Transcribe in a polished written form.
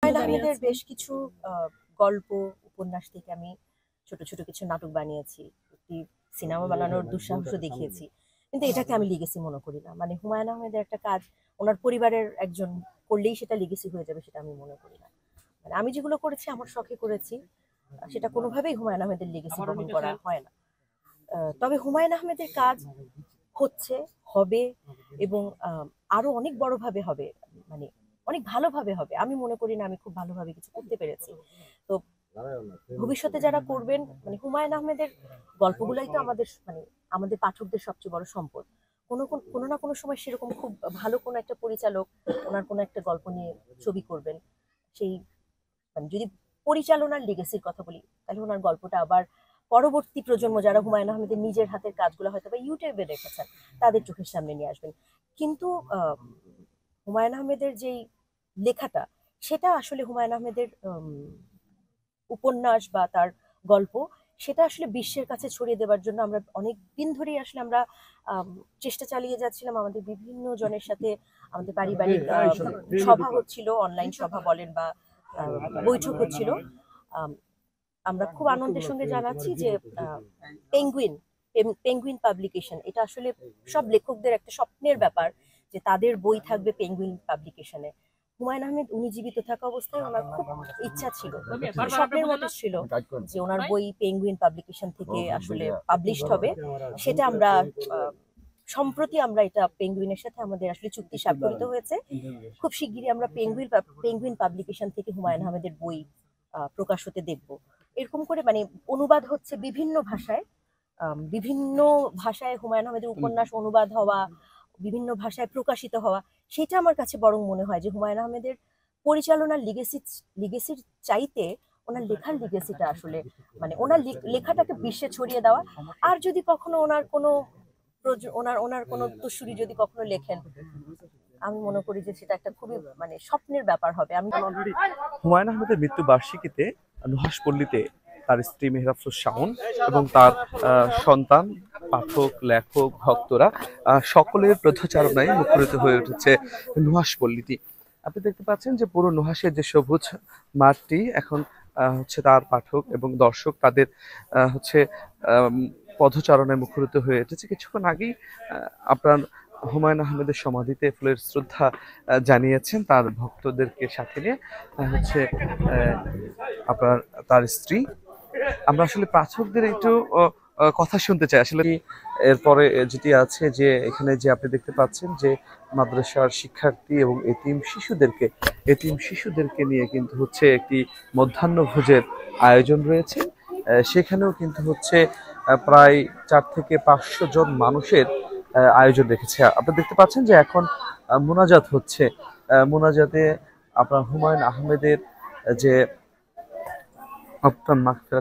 হুমায়ূন আহমেদের বেশ কিছু গল্প উপন্যাস থেকে আমি ছোট ছোট কিছু নাটক বানিয়েছি, একটি সিনেমা বানানোর দুঃসাহসও দেখিয়েছি। কিন্তু এটাকে আমি লিগেসি মনে করি না। মানে হুমায়ূন আহমেদের একটা কাজ ওনার পরিবারের একজন করলেই সেটা লিগেসি হয়ে যাবে, সেটা আমি মনে করি না। মানে আমি যেগুলো করেছি আমার শখে করেছি, সেটা কোনোভাবেই হুমায়ূন আহমেদের লিগেসি বহন করা হয় না। তবে হুমায়ূন আহমেদের কাজ হচ্ছে, হবে, এবং আরো অনেক বড়ভাবে হবে, মানে অনেক ভালোভাবে হবে। আমি মনে করি না আমি খুব ভালোভাবে কিছু করতে পেরেছি। তো ভবিষ্যতে যারা করবেন, মানে হুমায়ূন আহমেদের গল্পগুলাই তো আমাদের, মানে আমাদের পাঠকদের সবচেয়ে বড় সম্পদ। কোনো না কোনো সময় সেরকম খুব ভালো কোনো একটা পরিচালক ওনার কোনো একটা গল্প নিয়ে ছবি করবেন। সেই, মানে যদি পরিচালনার লিগেসির কথা বলি, তাহলে ওনার গল্পটা আবার পরবর্তী প্রজন্ম যারা হুমায়ূন আহমেদের নিজের হাতের কাজগুলো হয়তো বা ইউটিউবে দেখেছেন, তাদের চোখের সামনে নিয়ে আসবেন। কিন্তু হুমায়ূন আহমেদের যেই লেখাটা, সেটা আসলে হুমায়ূন আহমেদের উপন্যাস বা তার গল্প, সেটা আসলে বিশ্বের কাছে ছড়িয়ে দেওয়ার জন্য আমরা অনেক দিন ধরেই আসলে আমরা চেষ্টা চালিয়ে যাচ্ছিলাম। আমাদের বিভিন্ন জনের সাথে আমাদের পারিবারিক সভা হচ্ছিল, অনলাইন সভা বলেন বা বৈঠক হচ্ছিল। আম, আমরা খুব আনন্দের সঙ্গে জানাচ্ছি যে পেঙ্গুইন পেঙ্গুইন পাবলিকেশন, এটা আসলে সব লেখকদের একটা স্বপ্নের ব্যাপার যে তাদের বই থাকবে পেঙ্গুইন পাবলিকেশনে। হুমায়ূন আহমেদ উনি জীবিত থাকা অবস্থায় ওনার খুব ইচ্ছা ছিল, স্বপ্নের মতো ছিল যে ওনার বই পেঙ্গুইন পাবলিকেশন থেকে আসলে পাবলিশড হবে। সেটা আমরা সম্প্রতি আমরা এটা পেঙ্গুইনের সাথে আমাদের আসলে চুক্তি স্বাক্ষরিত হয়েছে। খুব শিগগিরই আমরা পেঙ্গুইন পাবলিকেশন থেকে হুমায়ূন আহমেদের বই প্রকাশ হতে দেখব। এরকম করে মানে অনুবাদ হচ্ছে বিভিন্ন ভাষায়, বিভিন্ন ভাষায় হুমায়ূন আহমেদের উপন্যাস অনুবাদ হওয়া, বিভিন্ন ভাষায় প্রকাশিত হওয়া, সেটা আমার কাছে বরং মনে হয় যে হুমায়ূন আহমেদের পরিচালনার লিগেসির চাইতে ওনার লেখার লিগেসিটা আসলে, মানে ওনার লেখাটাকে বিশ্বে ছড়িয়ে দেওয়া। আর যদি কখনো ওনার কোনো ওনার ওনার কোনো উত্তরসূরি যদি কখনো লেখেন, আমি মনে করি যে সেটা একটা খুবই মানে স্বপ্নের ব্যাপার হবে। আমি হুমায়ূন আহমেদের মৃত্যু বার্ষিকীতে নুহাশপল্লীতে তার স্ত্রী মেহরাফুজ শাওন এবং তার সন্তান, পাঠক, লেখক, ভক্তরা সকলের পথচারণায় মুখরিত হয়ে উঠেছে নুহাশপল্লীটি। আপনি দেখতে পাচ্ছেন যে পুরো নুহাশের যে সবুজ মাঠটি এখন হচ্ছে তার পাঠক এবং দর্শক তাদের হচ্ছে পদচারণায় মুখরিত হয়ে উঠেছে। কিছুক্ষণ আগেই আপনার হুমায়ূন আহমেদের সমাধিতে ফুলের শ্রদ্ধা জানিয়েছেন তার ভক্তদেরকে সাথে নিয়ে হচ্ছে আপনার তার স্ত্রী। আমরা আসলে পাঠকদের একটু কথা শুনতে চাই আসলে। এরপরে যেটি আছে যে এখানে যে আপনি দেখতে পাচ্ছেন যে মাদ্রাসার শিক্ষার্থী এবং এতিম শিশুদেরকে নিয়ে কিন্তু হচ্ছে একটি মধ্যাহ্নভোজের আয়োজন রয়েছে। সেখানেও কিন্তু হচ্ছে প্রায় 4 থেকে 500 জন মানুষের আয়োজন রেখেছে। আপনি দেখতে পাচ্ছেন যে এখন মোনাজাত হচ্ছে। মোনাজাতে আপনার হুমায়ূন আহমেদের যে আপনার